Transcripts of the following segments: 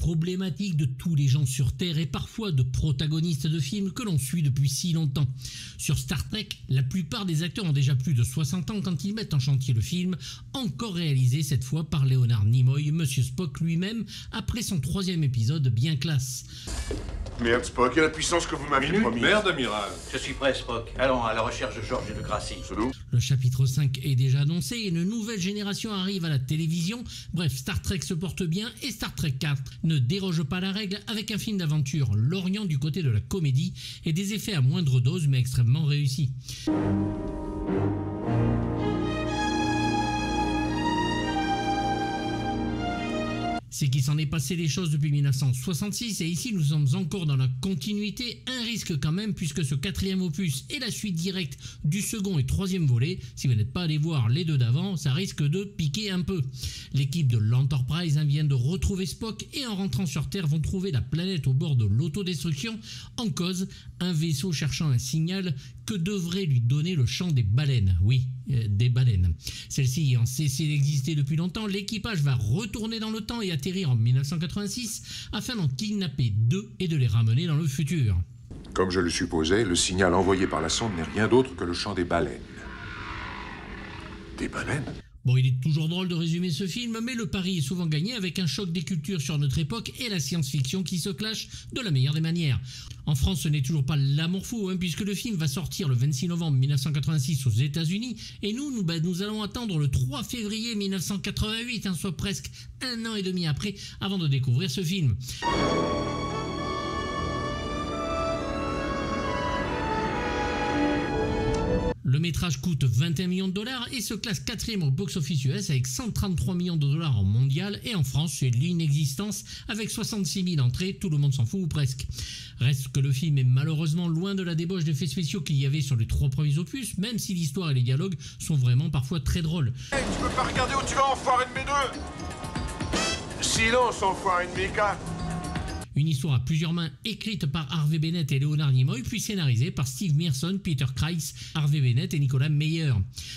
problématiques de tous les gens sur Terre et parfois de protagonistes de films que l'on suit depuis si longtemps. Sur Star Trek, la plupart des acteurs ont déjà plus de 60 ans quand ils mettent en chantier le film, encore réalisé cette fois par Leonard Nimoy, Monsieur Spock lui-même, après son 3e épisode bien classe. Merde, Spock, et la puissance que vous m'aviez promis. Merde, amiral. Je suis prêt, Spock. Allons à la recherche de George et de Gracie. Le chapitre 5 est déjà annoncé et une nouvelle génération arrive à la télévision. Bref, Star Trek se porte bien et Star Trek 4 ne déroge pas à la règle avec un film d'aventure lorgnant du côté de la comédie et des effets à moindre dose mais extrêmement réussis. C'est qu'il s'en est passé des choses depuis 1966 et ici nous sommes encore dans la continuité, un risque quand même puisque ce 4e opus est la suite directe du 2e et 3e volet. Si vous n'êtes pas allé voir les deux d'avant, ça risque de piquer un peu. L'équipe de l'Enterprise vient de retrouver Spock et en rentrant sur Terre vont trouver la planète au bord de l'autodestruction. En cause, un vaisseau cherchant un signal que devrait lui donner le chant des baleines. Oui, des baleines. Celle-ci ayant cessé d'exister depuis longtemps, l'équipage va retourner dans le temps et atterrir en 1986 afin d'en kidnapper 2 et de les ramener dans le futur. Comme je le supposais, le signal envoyé par la sonde n'est rien d'autre que le chant des baleines. Des baleines ? Bon, il est toujours drôle de résumer ce film, mais le pari est souvent gagné avec un choc des cultures sur notre époque et la science-fiction qui se clashent de la meilleure des manières. En France, ce n'est toujours pas l'amour fou, puisque le film va sortir le 26 novembre 1986 aux États-Unis, et nous allons attendre le 3 février 1988, soit presque 1 an et demi après, avant de découvrir ce film. Le métrage coûte 21 millions de dollars et se classe 4e au box-office US avec 133 millions de dollars en mondial, et en France c'est l'inexistence avec 66 000 entrées, tout le monde s'en fout ou presque. Reste que le film est malheureusement loin de la débauche d'effets spéciaux qu'il y avait sur les 3 premiers opus, même si l'histoire et les dialogues sont vraiment parfois très drôles. Hey, tu peux pas regarder où tu vas, enfoiré de mes deux? Silence, enfoiré de mes quatre. Une histoire à plusieurs mains écrite par Harvey Bennett et Leonard Nimoy, puis scénarisée par Steve Mearson, Peter Kreis, Harvey Bennett et Nicolas Meyer.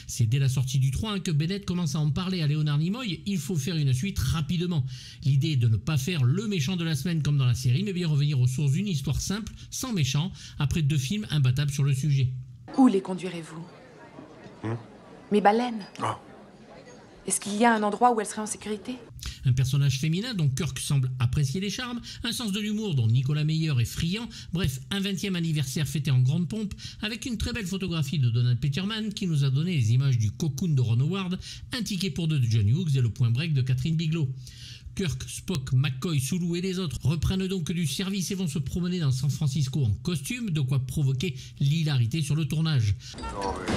C'est dès la sortie du 3 que Bennett commence à en parler à Leonard Nimoy. Il faut faire une suite rapidement. L'idée est de ne pas faire le méchant de la semaine comme dans la série, mais bien revenir aux sources d'une histoire simple, sans méchant, après 2 films imbattables sur le sujet. Où les conduirez-vous? Mes baleines? Oh. Est-ce qu'il y a un endroit où elles seraient en sécurité? Un personnage féminin dont Kirk semble apprécier les charmes, un sens de l'humour dont Nicolas Meyer est friand, bref, un 20e anniversaire fêté en grande pompe, avec une très belle photographie de Donald Peterman qui nous a donné les images du Cocoon de Ron Howard, un ticket pour 2 de John Hughes et le Point Break de Catherine Bigelow. Kirk, Spock, McCoy, Sulu et les autres reprennent donc du service et vont se promener dans San Francisco en costume, de quoi provoquer l'hilarité sur le tournage. Non, mais...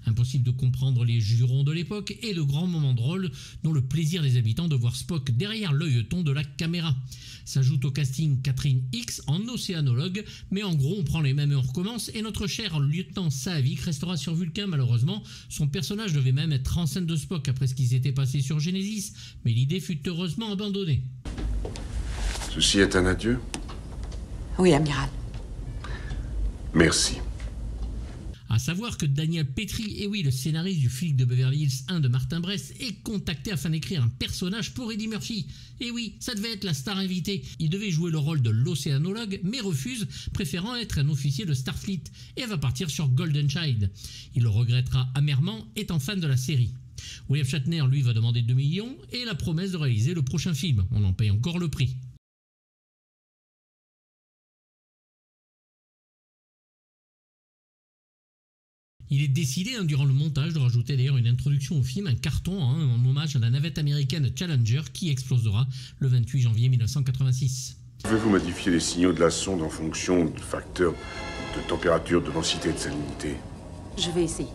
Impossible de comprendre les jurons de l'époque et de grands moments drôles dont le plaisir des habitants de voir Spock derrière l'œilleton de la caméra. S'ajoute au casting Catherine Hicks en océanologue, mais en gros on prend les mêmes et on recommence, et notre cher lieutenant Saavik restera sur Vulcain malheureusement. Son personnage devait même être en scène de Spock après ce qui s'était passé sur Genesis, mais l'idée fut heureusement abandonnée. Ceci est un adieu? Oui, amiral. Merci. À savoir que Daniel Petrie, et oui, le scénariste du flic de Beverly Hills 1 de Martin Brest, est contacté afin d'écrire un personnage pour Eddie Murphy. Et oui, ça devait être la star invitée. Il devait jouer le rôle de l'océanologue, mais refuse, préférant être un officier de Starfleet, et va partir sur Golden Child. Il le regrettera amèrement, étant fan de la série. William Shatner, lui, va demander 2 millions, et la promesse de réaliser le prochain film. On en paye encore le prix. Il est décidé durant le montage de rajouter d'ailleurs une introduction au film, un carton en hommage à la navette américaine Challenger qui explosera le 28 janvier 1986. Pouvez-vous modifier les signaux de la sonde en fonction du facteur de température, de densité et de salinité? Je vais essayer.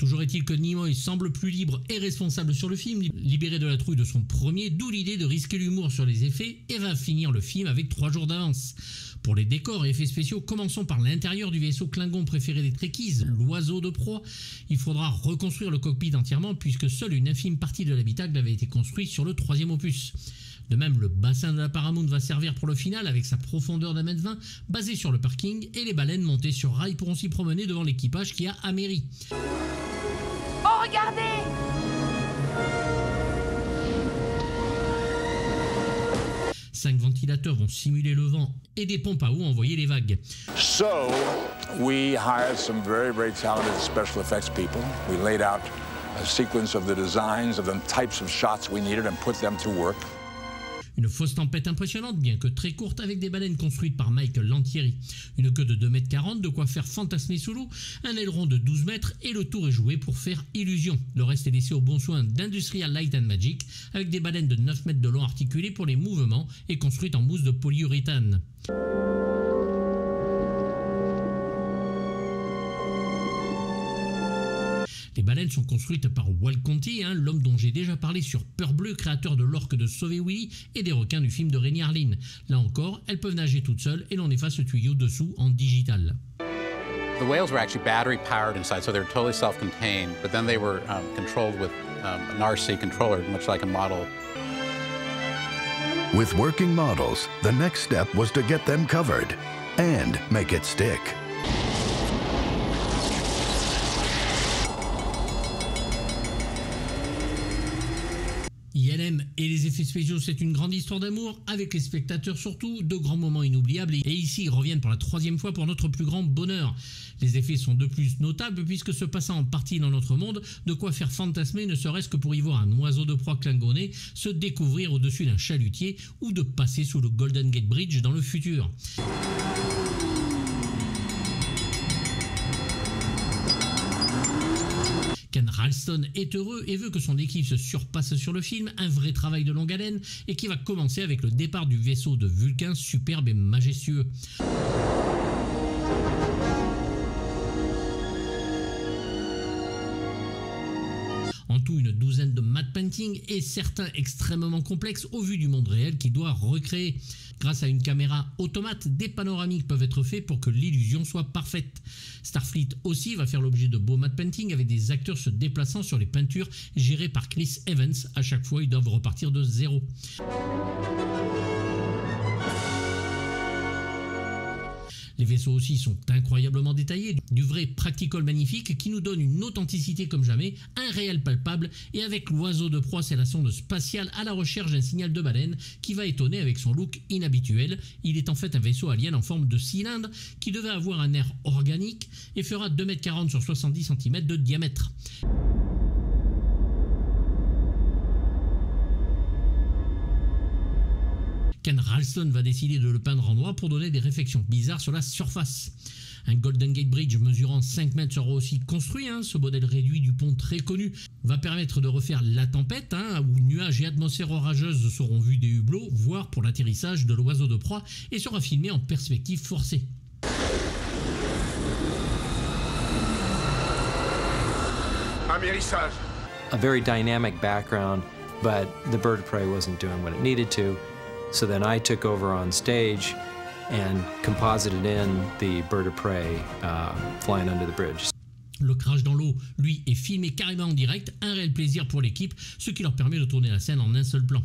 Toujours est-il que Nimoy semble plus libre et responsable sur le film, libéré de la trouille de son premier, d'où l'idée de risquer l'humour sur les effets et va finir le film avec 3 jours d'avance. Pour les décors et effets spéciaux, commençons par l'intérieur du vaisseau Klingon préféré des Trekkies, l'oiseau de proie. Il faudra reconstruire le cockpit entièrement puisque seule une infime partie de l'habitacle avait été construite sur le 3e opus. De même, le bassin de la Paramount va servir pour le final avec sa profondeur d'1,20 m basé sur le parking et les baleines montées sur rail pourront s'y promener devant l'équipage qui a améri. Oh, regardez! Cinq ventilateurs vont simuler le vent et des pompes à eau envoyer les vagues. So, we hired some very, very talented special effects people. We laid out a sequence of the designs of the types of shots we needed and put them to work. Une fausse tempête impressionnante, bien que très courte, avec des baleines construites par Michael Lantieri. Une queue de 2,40 m, de quoi faire fantasmer sous l'eau, un aileron de 12 mètres et le tour est joué pour faire illusion. Le reste est laissé au bon soin d'Industrial Light and Magic, avec des baleines de 9 mètres de long articulées pour les mouvements et construites en mousse de polyuréthane. Les baleines sont construites par Walt Conti, l'homme dont j'ai déjà parlé sur Peur Bleue, créateur de l'orque de Sauver Willy et des requins du film de Renny Harlin. Là encore, elles peuvent nager toutes seules et l'on efface le tuyau dessous en digital. The whales were actually battery powered inside, so they were totally self-contained, but then they were controlled with an RC controller, much like a model. With working models, the next step was to get them covered and make it stick. ILM et les effets spéciaux, c'est une grande histoire d'amour, avec les spectateurs surtout, de grands moments inoubliables, et ici ils reviennent pour la 3e fois pour notre plus grand bonheur. Les effets sont de plus notables puisque se passant en partie dans notre monde, de quoi faire fantasmer ne serait-ce que pour y voir un oiseau de proie klingonais se découvrir au-dessus d'un chalutier ou de passer sous le Golden Gate Bridge dans le futur. Ken Ralston est heureux et veut que son équipe se surpasse sur le film, un vrai travail de longue haleine et qui va commencer avec le départ du vaisseau de Vulcain superbe et majestueux. En tout, une douzaine de matte painting et certains extrêmement complexes au vu du monde réel qu'il doit recréer. Grâce à une caméra automate, des panoramiques peuvent être faits pour que l'illusion soit parfaite. Starfleet aussi va faire l'objet de beaux matte painting avec des acteurs se déplaçant sur les peintures gérées par Chris Evans. À chaque fois, ils doivent repartir de zéro. Les vaisseaux aussi sont incroyablement détaillés, du vrai practical magnifique qui nous donne une authenticité comme jamais, un réel palpable, et avec l'oiseau de proie, c'est la sonde spatiale à la recherche d'un signal de baleine qui va étonner avec son look inhabituel. Il est en fait un vaisseau alien en forme de cylindre qui devait avoir un air organique et fera 2,40 m sur 70 cm de diamètre. Ken Ralston va décider de le peindre en noir pour donner des réflexions bizarres sur la surface. Un Golden Gate Bridge mesurant 5 mètres sera aussi construit. Ce modèle réduit du pont très connu va permettre de refaire la tempête, où nuages et atmosphères orageuses seront vus des hublots, voire pour l'atterrissage de l'oiseau de proie, et sera filmé en perspective forcée. Amérissage. A very dynamic background, but the bird of prey wasn't doing what it needed to. So then I took over on stage and composited in the bird of prey flying under the bridge. Le crash dans l'eau, lui, est filmé carrément en direct, un réel plaisir pour l'équipe, ce qui leur permet de tourner la scène en un seul plan.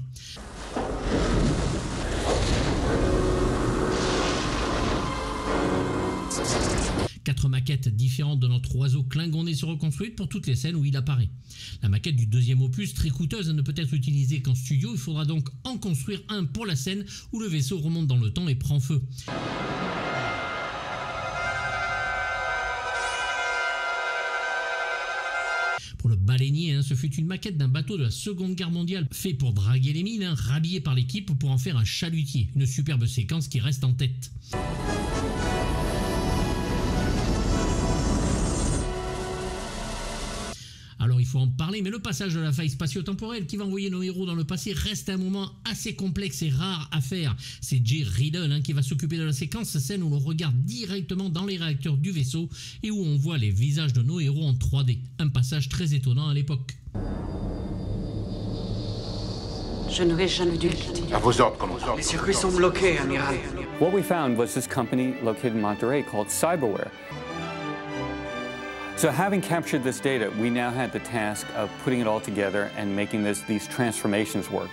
Quatre maquettes différentes de notre oiseau klingonais se reconstruites pour toutes les scènes où il apparaît. La maquette du 2e opus, très coûteuse, ne peut être utilisée qu'en studio, il faudra donc en construire un pour la scène où le vaisseau remonte dans le temps et prend feu. Pour le baleinier, ce fut une maquette d'un bateau de la Seconde Guerre mondiale fait pour draguer les mines, rhabillé par l'équipe pour en faire un chalutier. Une superbe séquence qui reste en tête. Alors il faut en parler, mais le passage de la faille spatio-temporelle qui va envoyer nos héros dans le passé reste un moment assez complexe et rare à faire. C'est Jay Riddle qui va s'occuper de la séquence, scène où l'on regarde directement dans les réacteurs du vaisseau et où on voit les visages de nos héros en 3D. Un passage très étonnant à l'époque. Je n'aurais jamais dû le quitter. À vos ordres, commandant. Les circuits sont bloqués, amiral. What we found was this company located in Monterey called Cyberware. So having captured this data, we now had the task of putting it all together and making these transformations work.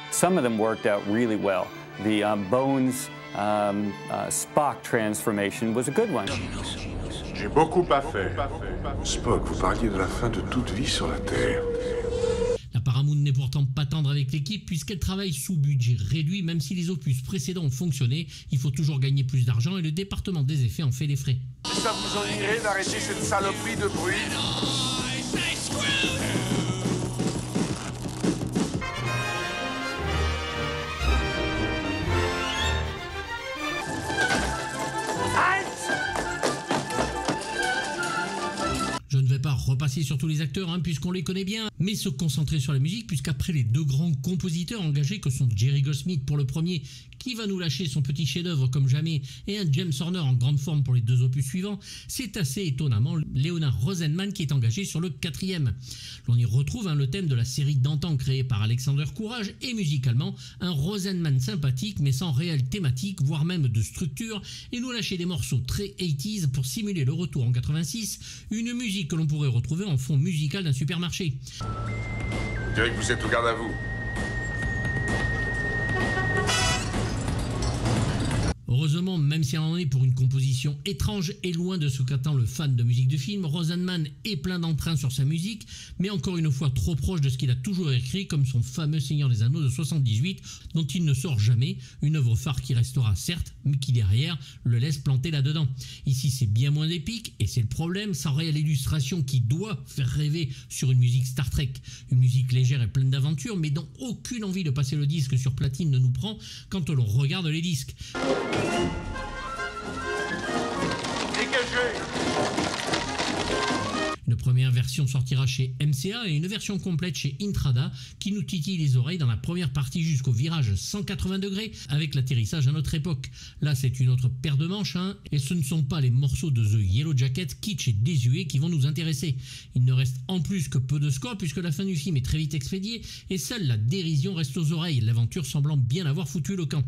Some of them worked out really well. The Bones Spock transformation was a good one. J'ai beaucoup à faire. Spock, vous parliez de la fin de toute vie sur la Terre. La Paramount n'est pourtant pas tendre avec l'équipe puisqu'elle travaille sous budget réduit. Même si les opus précédents ont fonctionné, il faut toujours gagner plus d'argent et le département des effets en fait les frais. Ça vous ennuierait d'arrêter cette saloperie de bruit? Je ne vais pas repasser sur tous les acteurs puisqu'on les connaît bien, mais se concentrer sur la musique puisqu'après les deux grands compositeurs engagés que sont Jerry Goldsmith pour le premier, qui va nous lâcher son petit chef-d'œuvre comme jamais, et un James Horner en grande forme pour les deux opus suivants, c'est assez étonnamment Leonard Rosenman qui est engagé sur le quatrième. L'on y retrouve le thème de la série d'antan créée par Alexander Courage et musicalement un Rosenman sympathique mais sans réelle thématique, voire même de structure, et nous lâcher des morceaux très 80s pour simuler le retour en 86, une musique que l'on pourrait retrouver en fond musical d'un supermarché. Je dirais que vous êtes au garde à vous. Heureusement, même si elle en est pour une composition étrange et loin de ce qu'attend le fan de musique du film, Rosenman est plein d'entrain sur sa musique, mais encore une fois trop proche de ce qu'il a toujours écrit, comme son fameux Seigneur des Anneaux de 78, dont il ne sort jamais, une œuvre phare qui restera certes, mais qui derrière le laisse planter là-dedans. Ici c'est bien moins épique, et c'est le problème, sans réelle illustration qui doit faire rêver sur une musique Star Trek. Une musique légère et pleine d'aventures, mais dont aucune envie de passer le disque sur platine ne nous prend quand l'on regarde les disques. Dégagez! Une première version sortira chez MCA et une version complète chez Intrada qui nous titille les oreilles dans la première partie jusqu'au virage 180 degrés avec l'atterrissage à notre époque. Là c'est une autre paire de manches et ce ne sont pas les morceaux de The Yellow Jacket kitsch et désuets qui vont nous intéresser. Il ne reste en plus que peu de score puisque la fin du film est très vite expédiée et seule la dérision reste aux oreilles, l'aventure semblant bien avoir foutu le camp.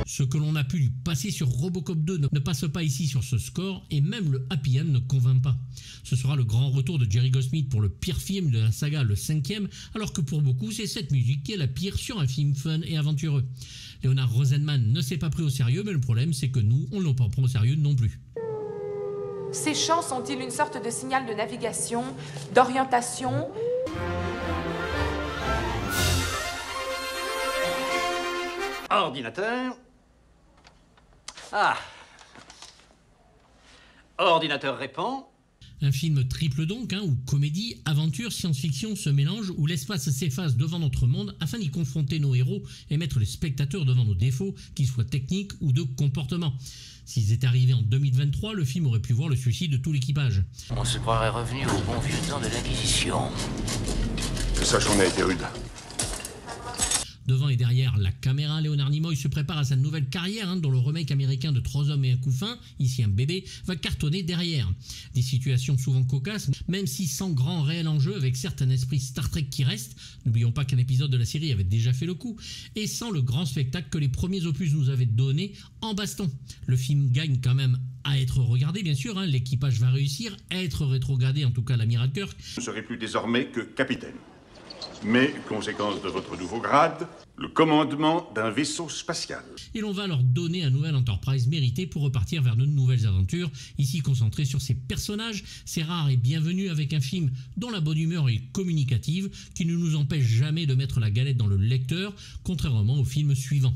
Ce que l'on a pu lui passer sur Robocop 2 ne passe pas ici sur ce score et même le happy end ne convainc pas. Ce sera le grand retour de Jerry Goldsmith pour le pire film de la saga, le 5e, alors que pour beaucoup c'est cette musique qui est la pire sur un film fun et aventureux. Leonard Rosenman ne s'est pas pris au sérieux, mais le problème c'est que nous, on ne le prend pas au sérieux non plus. Ces champs sont-ils une sorte de signal de navigation, d'orientation? Ordinateur. Ah. Ordinateur répond. Un film triple donc, où comédie, aventure, science-fiction se mélangent, où l'espace s'efface devant notre monde afin d'y confronter nos héros et mettre les spectateurs devant nos défauts, qu'ils soient techniques ou de comportement. S'ils étaient arrivés en 2023, le film aurait pu voir le suicide de tout l'équipage. On se croirait revenu au bon vieux temps de l'Inquisition. Que sache qu'on a été rude. Devant et derrière la caméra, Leonard Nimoy se prépare à sa nouvelle carrière dont le remake américain de 3 hommes et un couffin, ici un bébé, va cartonner derrière. Des situations souvent cocasses, même si sans grand réel enjeu, avec certes un esprit Star Trek qui reste, n'oublions pas qu'un épisode de la série avait déjà fait le coup, et sans le grand spectacle que les premiers opus nous avaient donné en baston. Le film gagne quand même à être regardé, bien sûr, l'équipage va réussir à être rétrogradé, en tout cas l'amiral Kirk. Je ne serai plus désormais que capitaine. Mais, conséquence de votre nouveau grade, le commandement d'un vaisseau spatial. Et l'on va leur donner un nouvel Enterprise mérité pour repartir vers de nouvelles aventures, ici concentré sur ces personnages. C'est rare et bienvenu avec un film dont la bonne humeur est communicative, qui ne nous empêche jamais de mettre la galette dans le lecteur, contrairement au film suivant.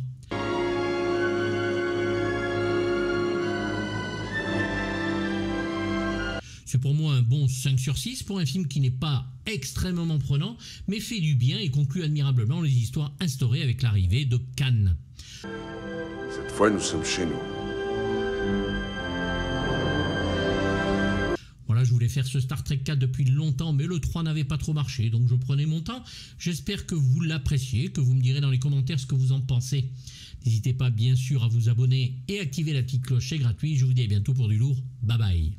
C'est pour moi un bon 5 sur 6 pour un film qui n'est pas extrêmement prenant, mais fait du bien et conclut admirablement les histoires instaurées avec l'arrivée de Khan. Cette fois, nous sommes chez nous. voulais faire ce Star Trek 4 depuis longtemps, mais le 3 n'avait pas trop marché, donc je prenais mon temps. J'espère que vous l'appréciez, que vous me direz dans les commentaires ce que vous en pensez. N'hésitez pas bien sûr à vous abonner et activer la petite cloche, c'est gratuit. Je vous dis à bientôt pour du lourd. Bye bye.